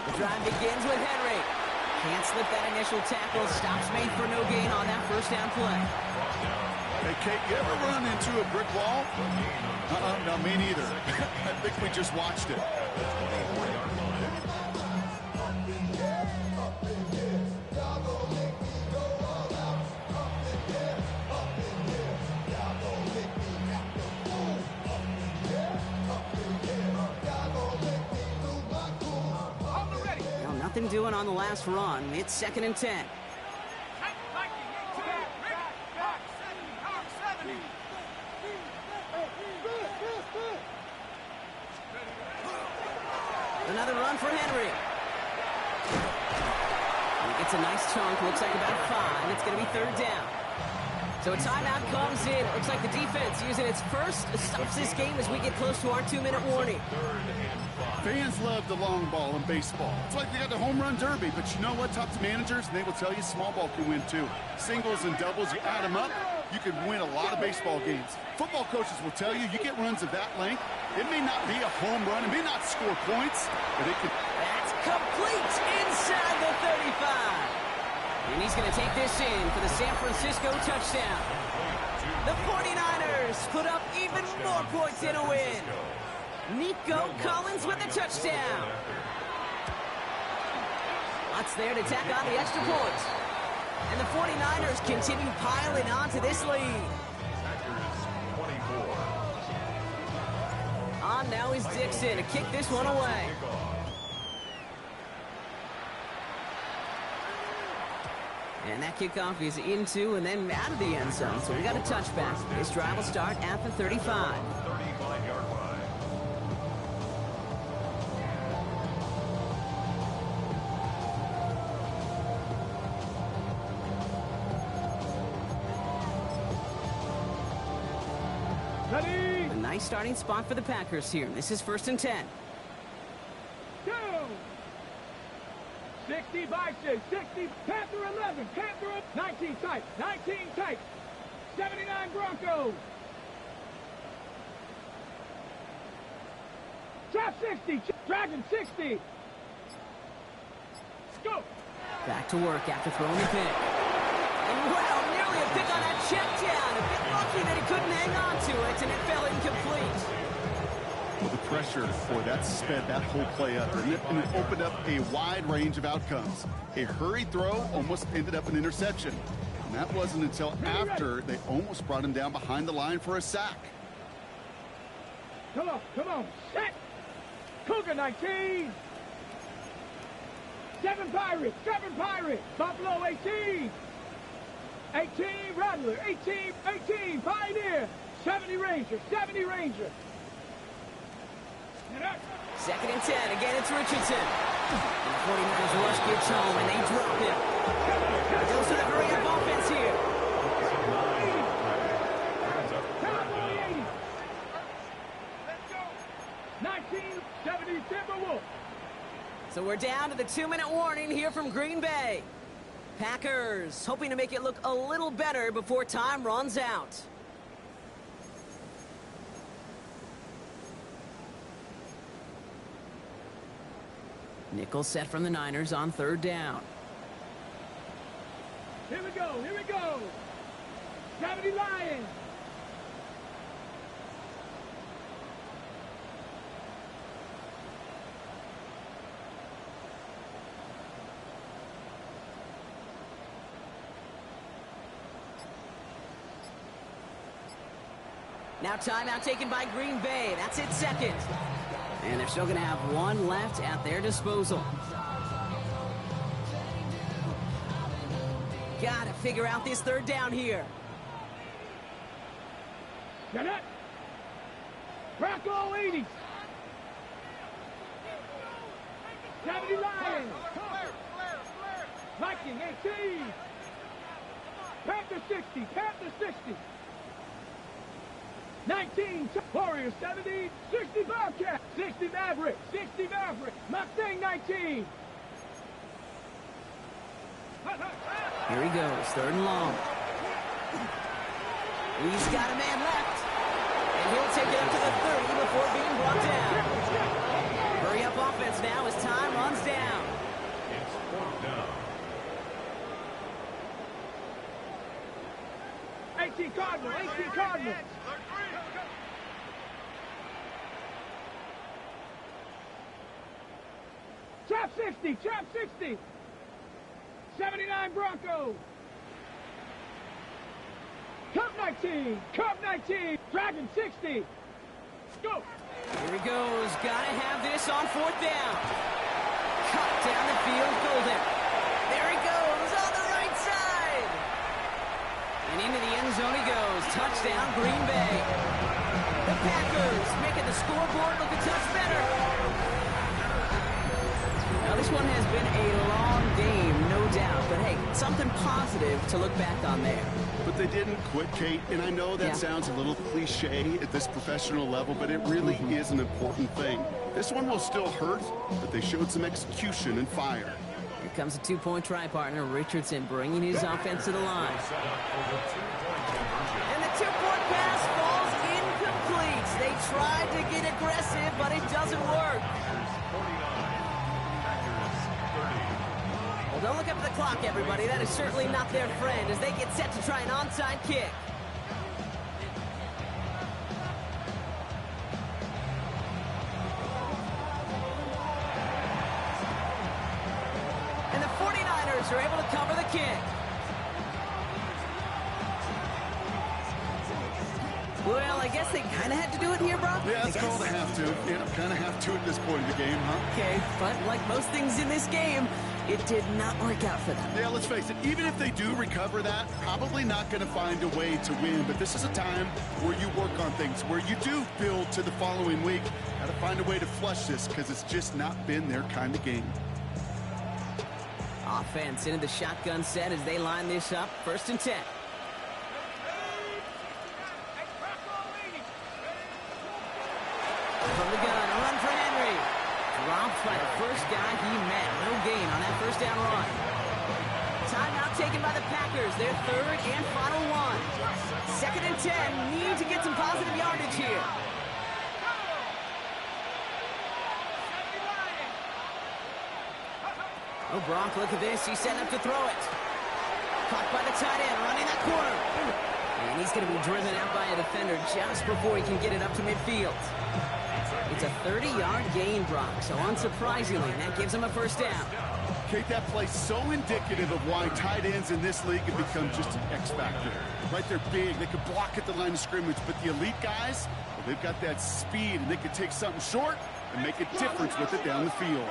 The drive begins with Henry. Can't slip that initial tackle. Stops made for no gain on that 1st down play. Hey, Kate, you ever run into a brick wall? No, me neither. I think we just watched it. Nothing doing on the last run. It's 2nd and 10. Another run for Henry. He gets a nice chunk. Looks like about 5. It's going to be 3rd down. So a timeout comes in. It looks like the defense using its first stops this game as we get close to our 2-minute warning. Fans love the long ball in baseball. It's like they got the home run derby, but you know what? Talk to managers, and they will tell you small ball can win too. Singles and doubles, you add them up, you can win a lot of baseball games. Football coaches will tell you, you get runs of that length, it may not be a home run, it may not score points, but it can... That's complete inside the 35. And he's going to take this in for the San Francisco touchdown. The 49ers put up even more points in a win. Nico Collins with a touchdown. Lots there to tack on the extra point. And the 49ers continue piling on to this lead. On now is Dixon to kick this one away. And that kickoff is into and then out of the end zone. So we got a touchback. This drive will start at the 35. 35-yard line. A nice starting spot for the Packers here. This is 1st and 10. 60 Vikings, 60, Panther 11, Panther 19 tight, 19 tight, 79 Broncos. Trap 60, Dragon 60. Let's go. Back to work after throwing the pick. And wow, nearly a pick on that check down. A bit lucky that he couldn't hang on to it, and it fell incomplete. Well, the pressure, boy, that sped that whole play up, and it opened up a wide range of outcomes. A hurried throw almost ended up an interception. And that wasn't until after they almost brought him down behind the line for a sack. Come on, set. Cougar 19. 7 Pirates, Buffalo 18. 18 Rattler, 18 Pioneer. 70 Ranger. 2nd and 10. Again, it's Richardson. And the 49ers rush gets home, and they drop him. Those are the hurry-up offense here. 1970 Timberwolves. So we're down to the 2-minute warning here from Green Bay. Packers hoping to make it look a little better before time runs out. Nickel set from the Niners on 3rd down. Here we go. 70 Lions. Now timeout taken by Green Bay. That's it, 2nd. And they're still going to have 1 left at their disposal. Got to figure out this 3rd down here. Get it. Bronco 80. 70 Lions. Viking 18. Panther 60. 19 Warriors 70. 60 Bobcats. 60 Maverick, 60 Maverick, Mustang 19. Here he goes, 3rd and long. He's got a man left. And he'll take it up to the 30 before being brought down. Hurry up offense now as time runs down. It's 4th down. 18 Cardinal, 18 Cardinal. Trap 60, trap 60. 79 Broncos. Cup 19, Cup 19. Dragon 60. Go. Here he goes. Gotta have this on 4th down. Cut down the field, Golden. There he goes on the right side. And into the end zone he goes. Touchdown, Green Bay. The Packers making the scoreboard look a touch better. Now, this one has been a long game, no doubt. But, hey, something positive to look back on there. But they didn't quit, Kate, and I know that sounds a little cliche at this professional level, but it really is an important thing. This one will still hurt, but they showed some execution and fire. Here comes a 2-point try partner, Richardson, bringing his offense to the line. And the 2-point pass falls incomplete. They tried to get aggressive, but it doesn't work. Well, don't look up at the clock, everybody. That is certainly not their friend as they get set to try an onside kick. And the 49ers are able to cover the kick. Well, I guess they kind of had to do it here, Brock. Yeah, it's called a have to. Yeah, kind of have to at this point in the game, huh? Okay, but like most things in this game, it did not work out for them. Yeah, let's face it, even if they do recover that, probably not going to find a way to win. But this is a time where you work on things, where you do build to the following week. Got to find a way to flush this because it's just not been their kind of game. Offense into the shotgun set as they line this up. 1st and 10. From the gun, a run for Henry. Dropped by the first guy he met. No gain on that 1st down run. Timeout taken by the Packers. Their 3rd and final one. 2nd and 10. Need to get some positive yardage here. Oh, Brock, look at this. He's setting up to throw it. Caught by the tight end, running that corner. And he's going to be driven out by a defender just before he can get it up to midfield. It's a 30-yard gain, Brock, so unsurprisingly, that gives him a 1st down. Kate, that play's so indicative of why tight ends in this league have become just an X factor. Right, they're big, they can block at the line of scrimmage, but the elite guys, well, they've got that speed, and they can take something short and make a difference with it down the field.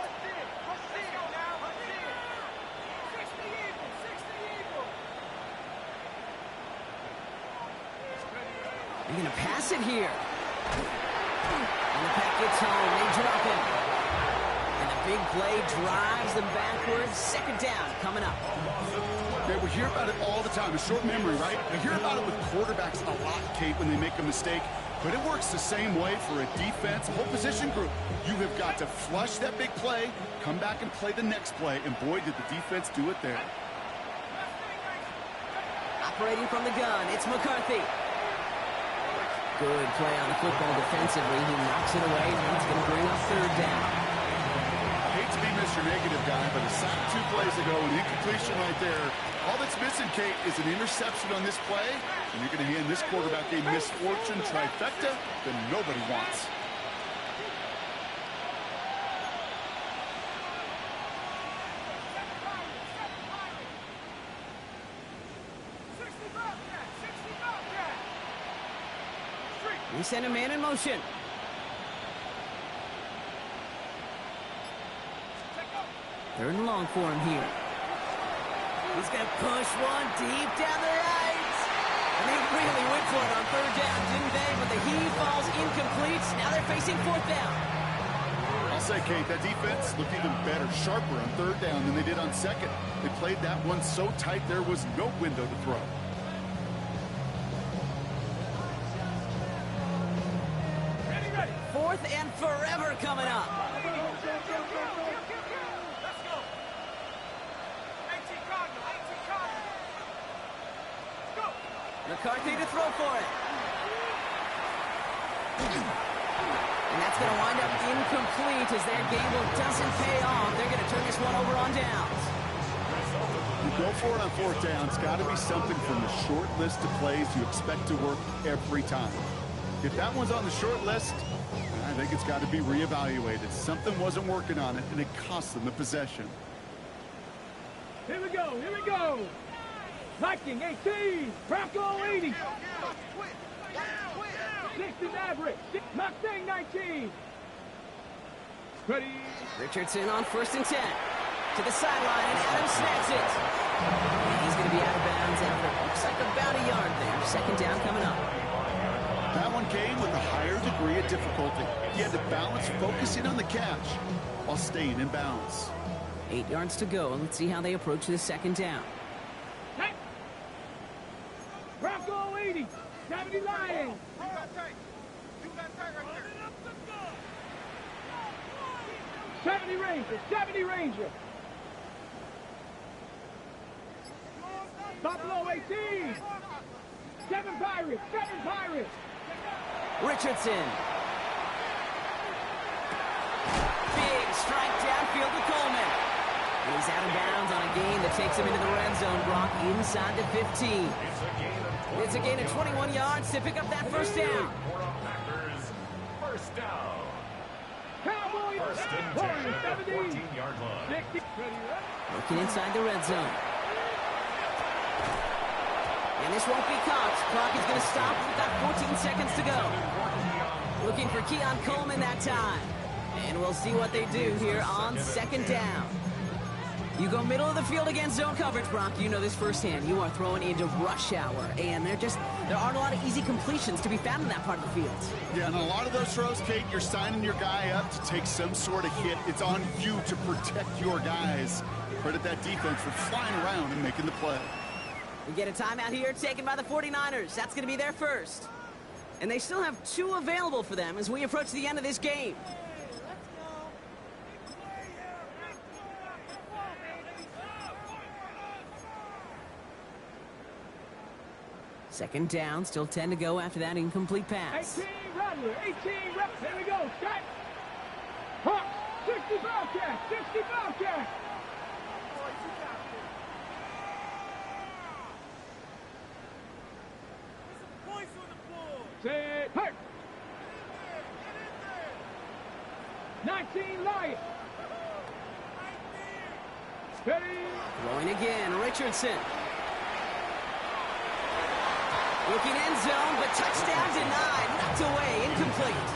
They're going to pass it here. And the pack gets home. They drop him. And the big play drives them backwards. 2nd down coming up. Yeah, we hear about it all the time. A short memory, right? We hear about it with quarterbacks a lot, Kate, when they make a mistake. But it works the same way for a defense, a whole position group. You have got to flush that big play, come back and play the next play. And boy, did the defense do it there. Operating from the gun, it's McCarthy. Good play on the football defensively. He knocks it away, and he's going to bring up 3rd down. I hate to be Mr. Negative guy, but a sack 2 plays ago, an incompletion right there. All that's missing, Kate, is an interception on this play, and you're going to hand this quarterback a misfortune trifecta that nobody wants. We send a man in motion. Third and long for him here. He's going to push one deep down the right. And they really went for it on 3rd down, didn't they? But the heave falls incomplete. Now they're facing 4th down. I'll say, Kate, that defense looked even better, sharper on 3rd down than they did on 2nd. They played that one so tight there was no window to throw. 4th and Forever coming up. McCarthy to throw for it. And that's going to wind up incomplete as their gamble doesn't pay off. They're going to turn this one over on downs. You go for it on fourth down. It's got to be something from the short list of plays you expect to work every time. If that one's on the short list, I think it's got to be reevaluated. Something wasn't working on it, and it cost them the possession. Here we go, here we go. Viking 18, Bronco 80. 60 Maverick, Mustang 19. Ready. Richardson on 1st and 10. To the sideline, and Adams snaps it. And he's going to be out of bounds after looks like about a yard there. 2nd down coming up. That one came with a higher degree of difficulty. He had to balance focusing on the catch while staying in bounds. 8 yards to go, and let's see how they approach this 2nd down. Hey. Bronco 80, 70 Lions. 70 Ranger, 70 Ranger. Buffalo 18, 7 Pirates, 7 Pirates. Richardson. Big strike downfield to Coleman. And he's out of bounds on a gain that takes him into the red zone, Brock, inside the 15. It's a gain of 21 yards to pick up that 1st down. First down. Cowboys, 1st and 10 at the 14-yard line. Looking inside the red zone. And this won't be caught. Clock is going to stop. We've got 14 seconds to go. Looking for Keon Coleman that time. And we'll see what they do here on 2nd down. You go middle of the field against zone coverage, Brock. You know this firsthand. You are throwing into rush hour. And there aren't a lot of easy completions to be found in that part of the field. Yeah, and a lot of those throws, Kate, you're signing your guy up to take some sort of hit. It's on you to protect your guys. Credit that defense for flying around and making the play. We get a timeout here taken by the 49ers. That's going to be their first. And they still have 2 available for them as we approach the end of this game. Second down, still 10 to go after that incomplete pass. 18 Rattler, 18 reps. There we go. Shot. Hawk, 60 Bobcat, 60 Bobcat. Set, hurt. 19 Lion. Steady. Throwing again, Richardson. Looking end zone, but touchdown denied. Knocked away, incomplete.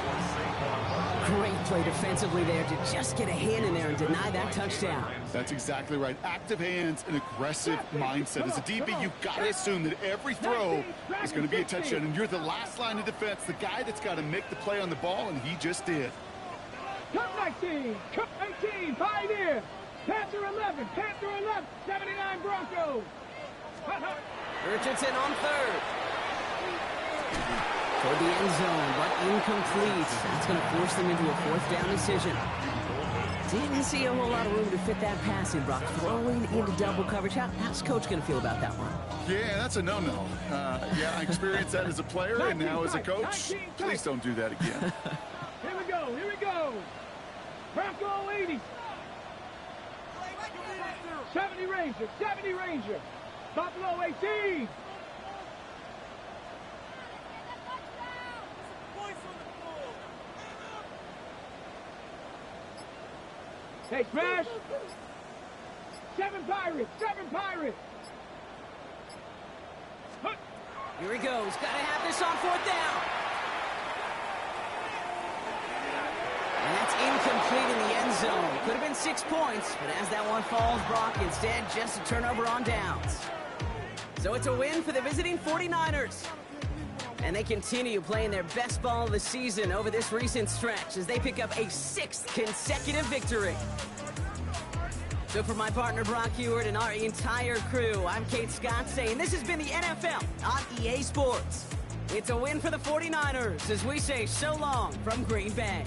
Great play defensively there to just get a hand in there and deny that touchdown. That's exactly right. Active hands and aggressive mindset. As a DB, you've got to assume that every throw is going to be a touchdown, and you're the last line of defense, the guy that's got to make the play on the ball, and he just did. Cup 19, Cup 18, Pioneer, Panther 11, Panther 11, 79 Broncos. Richardson on 3rd. Toward the end zone, but incomplete. That's going to force them into a 4th down decision. Didn't see a whole lot of room to fit that pass in, Brock. Throwing into double coverage. How's Coach going to feel about that one? Yeah, that's a no-no. Yeah, I experienced that as a player, and now as a coach. Please don't do that again. Here we go, here we go. Bronco 80. 70 Ranger, 70 Ranger. Buffalo 18. Hey, smash. 7 Pirates, 7 Pirates. Here he goes. Got to have this on 4th down. And that's incomplete in the end zone. Could have been 6 points, but as that one falls, Brock, instead just a turnover on downs. So it's a win for the visiting 49ers. And they continue playing their best ball of the season over this recent stretch as they pick up a 6th consecutive victory. So for my partner Brock Heward and our entire crew, I'm Kate Scott saying this has been the NFL on EA Sports. It's a win for the 49ers as we say so long from Green Bay.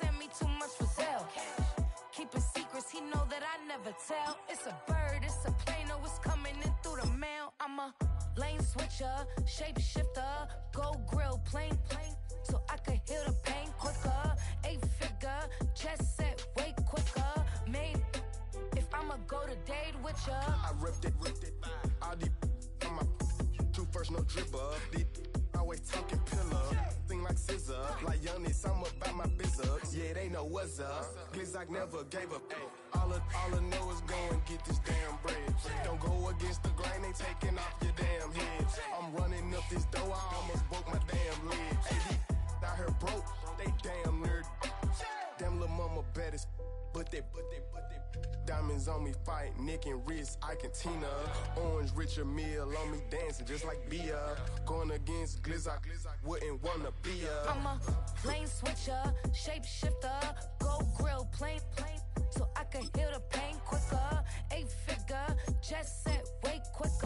send me too much for sale. Keeping secrets, he know that I never tell. It's a bird, it's a plane, oh, it's coming in through the mail. I'm a lane switcher, shapeshifter, go grill, plane, so I could heal the pain quicker. 8-figure, chest set way quicker. Made if I'ma go to date with ya. I ripped it. All these on my two first, no dribble. These always talking pillar. Thing like scissor. Like youngest, I'm about my business. Yeah, they know what's up. Glizzock never gave up. All I know is go and get this damn bread. Don't go against the grain, they taking off your damn head. I'm running up this door, I almost broke my damn leg. Hey, these out here broke, they damn nerd. Damn little mama bad as but they diamonds on me fight, neck and wrist, I can Tina. Orange Richard Mill on me dancing just like Bia. Going against Glizzock, wouldn't wanna be a. I'm a lane switcher, shapeshifter, go grill, plane, so I can heal the pain quicker. 8-figure, jet set way quicker.